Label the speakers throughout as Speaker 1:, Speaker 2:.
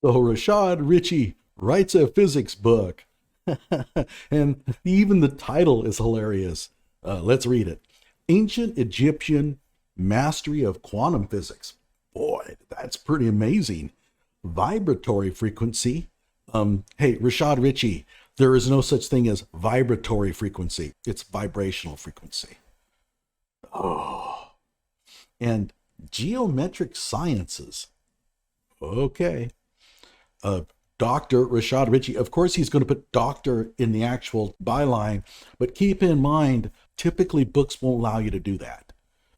Speaker 1: So Rashad Richey writes a physics book. And even the title is hilarious. Let's read it. Ancient Egyptian Mastery of Quantum Physics. Boy, that's pretty amazing. Vibratory frequency. Hey, Rashad Richey, there is no such thing as vibratory frequency. It's vibrational frequency. Oh, and geometric sciences. Okay. uh, Dr. Rashad Richey. Of course, he's going to put doctor in the actual byline, but keep in mind, typically books won't allow you to do that.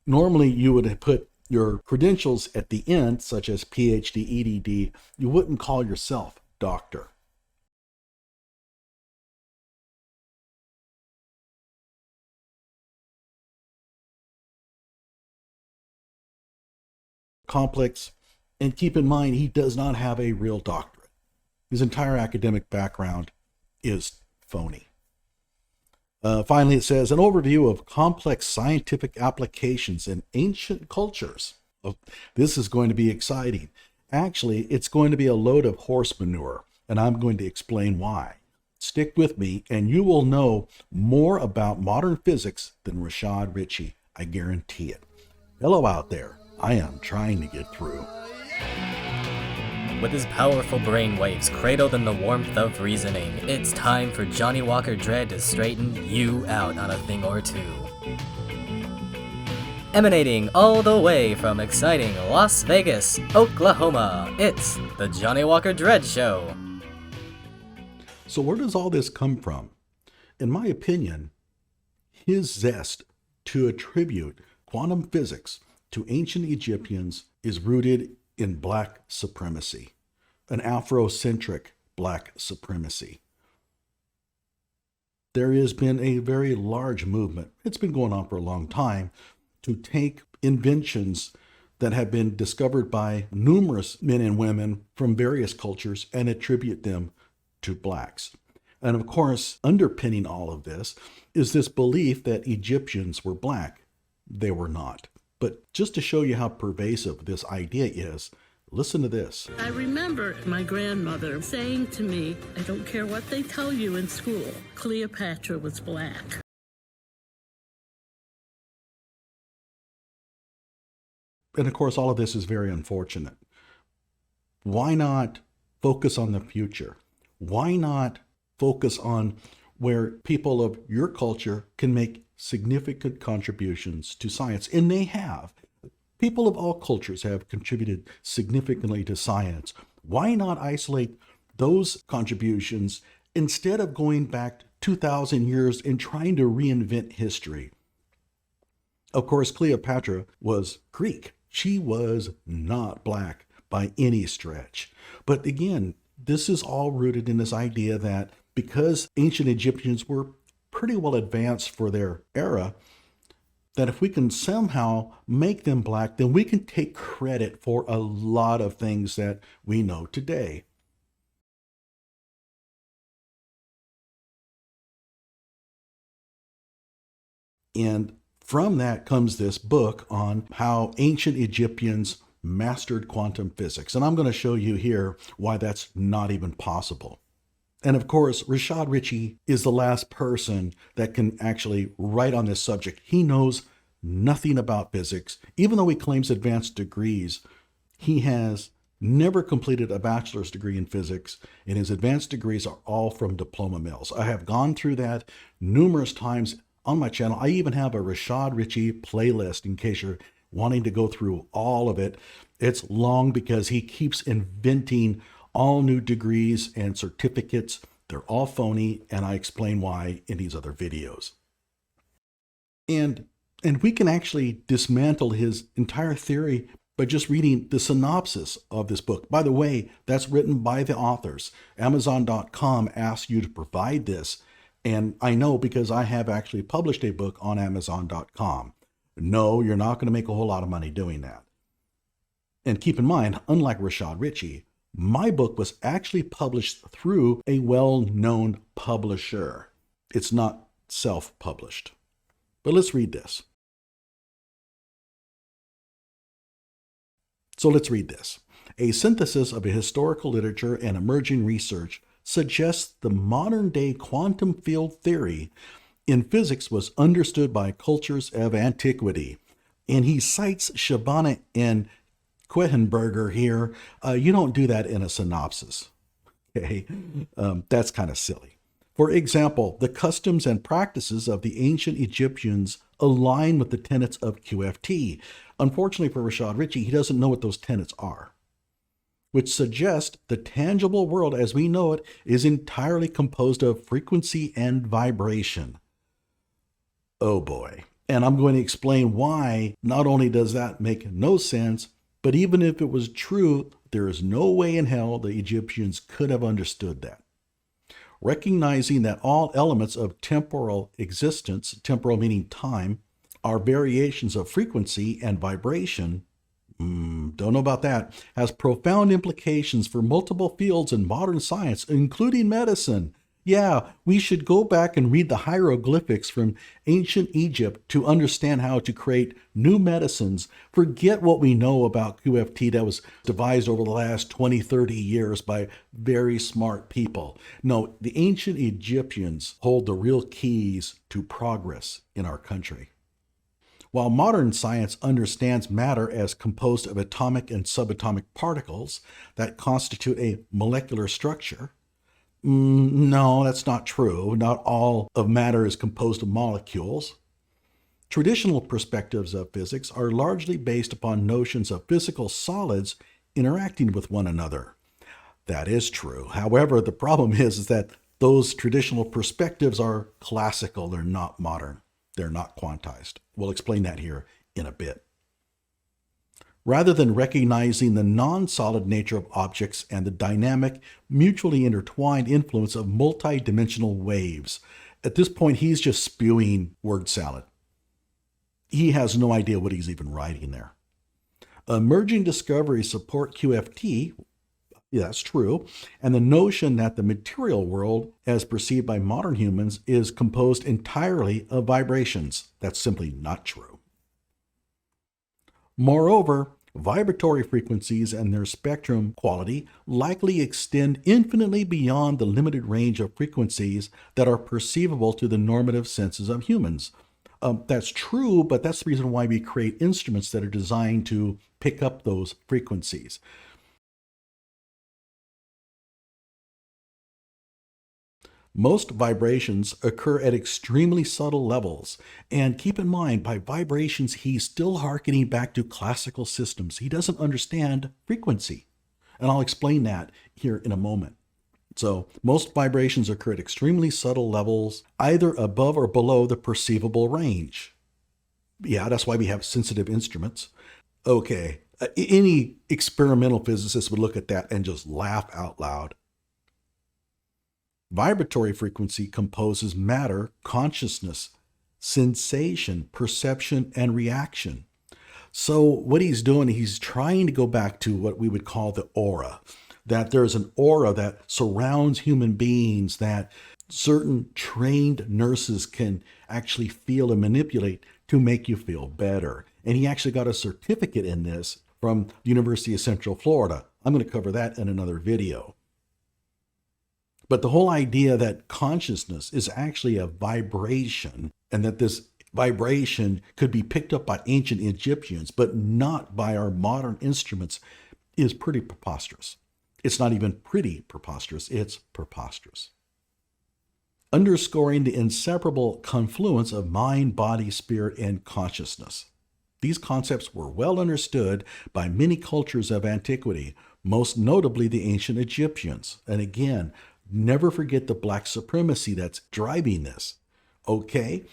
Speaker 1: Normally, you would put your credentials at the end, such as PhD, EDD. You wouldn't call yourself doctor. Complex. And keep in mind, he does not have a real doctorate. His entire academic background is phony. Finally, it says an overview of complex scientific applications in ancient cultures. Oh, this is going to be exciting. Actually, it's going to be a load of horse manure, and I'm going to explain why. Stick with me, and you will know more about modern physics than Rashad Richey. I guarantee it. Hello out there. I am trying to get through.
Speaker 2: With his powerful brainwaves cradled in the warmth of reasoning, it's time for Johnny Walker Dread to straighten you out on a thing or two. Emanating all the way from exciting Las Vegas, Oklahoma, it's the Johnny Walker Dread Show.
Speaker 1: So where does all this come from? In my opinion, his zest to attribute quantum physics to ancient Egyptians is rooted in black supremacy, an Afrocentric black supremacy. There has been a very large movement, it's been going on for a long time, to take inventions that have been discovered by numerous men and women from various cultures and attribute them to blacks. And of course, underpinning all of this is this belief that Egyptians were black. They were not. But just to show you how pervasive this idea is, listen to this.
Speaker 3: I remember my grandmother saying to me, I don't care what they tell you in school, Cleopatra was black.
Speaker 1: And of course, all of this is very unfortunate. Why not focus on the future? Why not focus on where people of your culture can make significant contributions to science? And they have. People of all cultures have contributed significantly to science. Why not isolate those contributions instead of going back 2,000 years and trying to reinvent history? Of course, Cleopatra was Greek. She was not black by any stretch. But again, this is all rooted in this idea that because ancient Egyptians were pretty well advanced for their era, that if we can somehow make them black, then we can take credit for a lot of things that we know today. And from that comes this book on how ancient Egyptians mastered quantum physics. And I'm going to show you here why that's not even possible. And of course, Rashad Richey is the last person that can actually write on this subject. He knows nothing about physics. Even though he claims advanced degrees, he has never completed a bachelor's degree in physics, and his advanced degrees are all from diploma mills. I have gone through that numerous times on my channel. I even have a Rashad Richey playlist in case you're wanting to go through all of it. It's long because he keeps inventing all new degrees and certificates. They're all phony, and I explain why in these other videos. And we can actually dismantle his entire theory by just reading the synopsis of this book. By the way, that's written by the authors. Amazon.com asks you to provide this, and I know because I have actually published a book on Amazon.com. No, you're not going to make a whole lot of money doing that. And keep in mind, unlike Rashad Richey, my book was actually published through a well-known publisher. It's not self-published. But let's read this. So let's read this. A synthesis of a historical literature and emerging research suggests the modern-day quantum field theory in physics was understood by cultures of antiquity. And he cites Shabana and Quechenberger here. You don't do that in a synopsis. Okay, that's kind of silly. For example, the customs and practices of the ancient Egyptians align with the tenets of QFT. Unfortunately for Rashad Richey, he doesn't know what those tenets are, which suggest the tangible world as we know it is entirely composed of frequency and vibration. Oh boy. And I'm going to explain why not only does that make no sense, but even if it was true, there is no way in hell the Egyptians could have understood that. Recognizing that all elements of temporal existence, temporal meaning time, are variations of frequency and vibration, don't know about that, has profound implications for multiple fields in modern science, including medicine. Yeah, we should go back and read the hieroglyphics from ancient Egypt to understand how to create new medicines. Forget what we know about QFT that was devised over the last 20, 30 years by very smart people. No, the ancient Egyptians hold the real keys to progress in our country. While modern science understands matter as composed of atomic and subatomic particles that constitute a molecular structure, no, that's not true. Not all of matter is composed of molecules. Traditional perspectives of physics are largely based upon notions of physical solids interacting with one another. That is true. However, the problem is that those traditional perspectives are classical. They're not modern. They're not quantized. We'll explain that here in a bit. Rather than recognizing the non-solid nature of objects and the dynamic, mutually intertwined influence of multidimensional waves. At this point, he's just spewing word salad. He has no idea what he's even writing there. Emerging discoveries support QFT, yeah, that's true, and the notion that the material world, as perceived by modern humans, is composed entirely of vibrations. That's simply not true. Moreover, vibratory frequencies and their spectrum quality likely extend infinitely beyond the limited range of frequencies that are perceivable to the normative senses of humans. That's true, but that's the reason why we create instruments that are designed to pick up those frequencies. Most vibrations occur at extremely subtle levels. And keep in mind, by vibrations, he's still hearkening back to classical systems. He doesn't understand frequency. And I'll explain that here in a moment. So most vibrations occur at extremely subtle levels, either above or below the perceivable range. Yeah, that's why we have sensitive instruments. Okay, any experimental physicist would look at that and just laugh out loud. Vibratory frequency composes matter, consciousness, sensation, perception, and reaction. So what he's doing, he's trying to go back to what we would call the aura, that there's an aura that surrounds human beings that certain trained nurses can actually feel and manipulate to make you feel better. And he actually got a certificate in this from the University of Central Florida. I'm going to cover that in another video. But the whole idea that consciousness is actually a vibration and that this vibration could be picked up by ancient Egyptians, but not by our modern instruments, is pretty preposterous. It's not even pretty preposterous, it's preposterous. Underscoring the inseparable confluence of mind, body, spirit, and consciousness. These concepts were well understood by many cultures of antiquity, most notably the ancient Egyptians. And again, never forget the black supremacy that's driving this. Okay?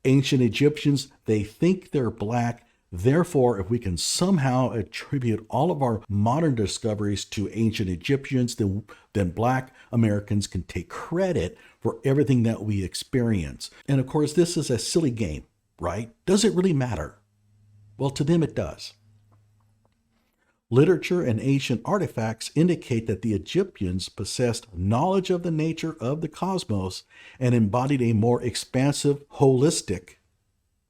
Speaker 1: Ancient Egyptians, they think they're black. Therefore, if we can somehow attribute all of our modern discoveries to ancient Egyptians, then black Americans can take credit for everything that we experience. And of course, this is a silly game, right? Does it really matter? Well, to them it does. Literature and ancient artifacts indicate that the Egyptians possessed knowledge of the nature of the cosmos and embodied a more expansive, holistic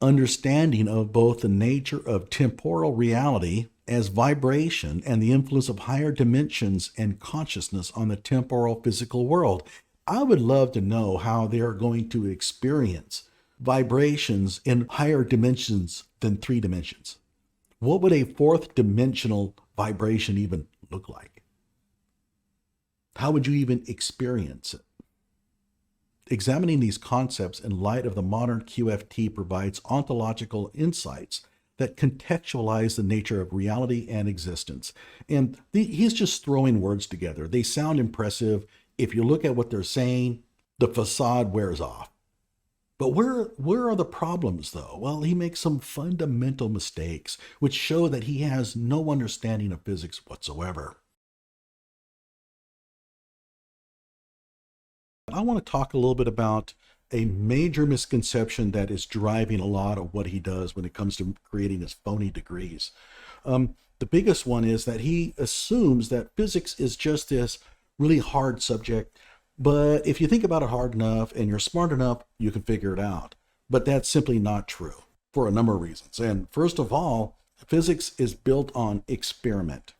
Speaker 1: understanding of both the nature of temporal reality as vibration and the influence of higher dimensions and consciousness on the temporal physical world. I would love to know how they're going to experience vibrations in higher dimensions than 3 dimensions. What would a 4th dimensional vibration even look like? How would you even experience it? Examining these concepts in light of the modern QFT provides ontological insights that contextualize the nature of reality and existence. And he's just throwing words together. They sound impressive. If you look at what they're saying, the facade wears off. But where are the problems, though? Well, he makes some fundamental mistakes, which show that he has no understanding of physics whatsoever. I want to talk a little bit about a major misconception that is driving a lot of what he does when it comes to creating his phony degrees. The biggest one is that he assumes that physics is just this really hard subject, but if you think about it hard enough and you're smart enough, you can figure it out. But that's simply not true for a number of reasons. And first of all, physics is built on experiment.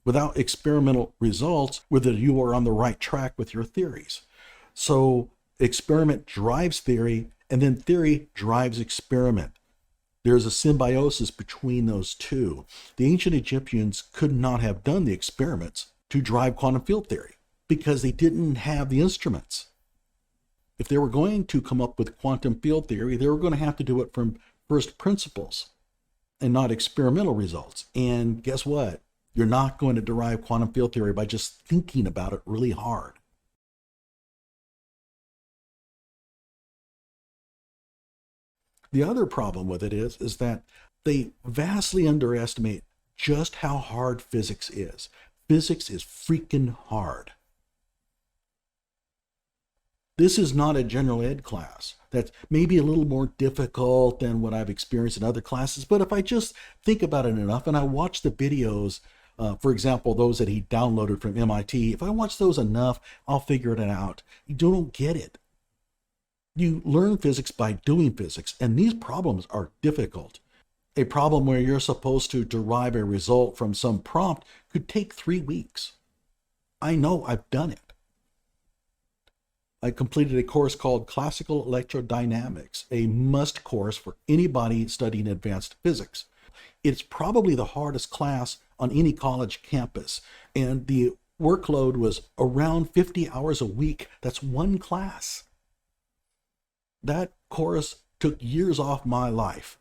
Speaker 1: Without experimental results, whether you are on the right track with your theories. So experiment drives theory, and then theory drives experiment. There's a symbiosis between those two. The ancient Egyptians could not have done the experiments to drive quantum field theory because they didn't have the instruments. If they were going to come up with quantum field theory, they were going to have to do it from first principles and not experimental results. And guess what? You're not going to derive quantum field theory by just thinking about it really hard. The other problem with it is that they vastly underestimate just how hard physics is. Physics is freaking hard. This is not a general ed class. That's maybe a little more difficult than what I've experienced in other classes. But if I just think about it enough and I watch the videos, for example, those that he downloaded from MIT, if I watch those enough, I'll figure it out. You don't get it. You learn physics by doing physics, and these problems are difficult. A problem where you're supposed to derive a result from some prompt could take 3 weeks. I know, I've done it. I completed a course called Classical Electrodynamics, a must course for anybody studying advanced physics. It's probably the hardest class on any college campus, and the workload was around 50 hours a week. That's one class. That course took years off my life.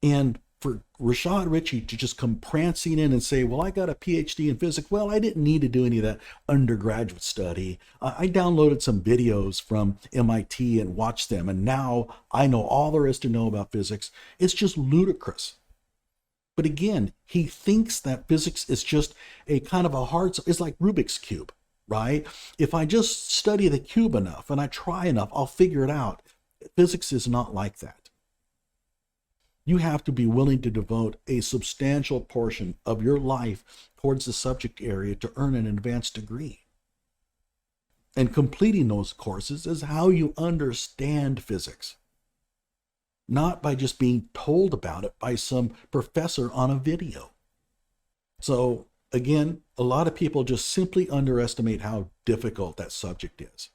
Speaker 1: And for Rashad Richey to just come prancing in and say, well, I got a PhD in physics. Well, I didn't need to do any of that undergraduate study. I downloaded some videos from MIT and watched them, and now I know all there is to know about physics. It's just ludicrous. But again, he thinks that physics is just a kind of a hard, it's like Rubik's Cube. Right? If I just study the cube enough and I try enough, I'll figure it out. Physics is not like that. You have to be willing to devote a substantial portion of your life towards the subject area to earn an advanced degree. And completing those courses is how you understand physics. Not by just being told about it by some professor on a video. So, again, a lot of people just simply underestimate how difficult that subject is.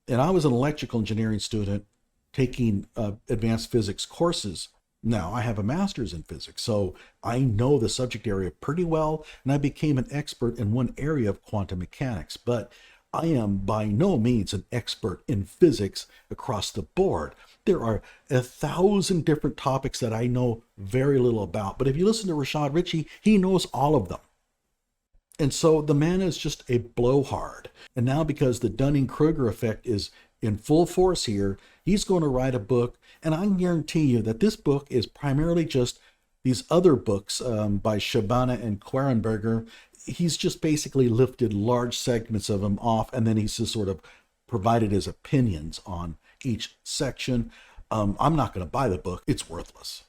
Speaker 1: And I was an electrical engineering student taking advanced physics courses. Now I have a master's in physics, so I know the subject area pretty well, and I became an expert in one area of quantum mechanics. But I am by no means an expert in physics across the board. There are 1,000 different topics that I know very little about. But if you listen to Rashad Richey, he knows all of them. And so the man is just a blowhard. And now because the Dunning-Kruger effect is in full force here, he's going to write a book. And I guarantee you that this book is primarily just these other books by Shabana and Querenberger. He's just basically lifted large segments of them off, and then he's just sort of provided his opinions on each section. I'm not going to buy the book. It's worthless.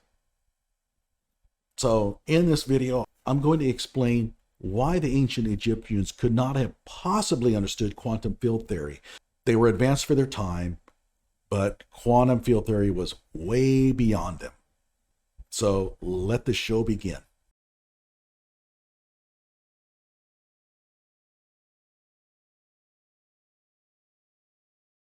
Speaker 1: So in this video, I'm going to explain why the ancient Egyptians could not have possibly understood quantum field theory. They were advanced for their time, but quantum field theory was way beyond them. So let the show begin.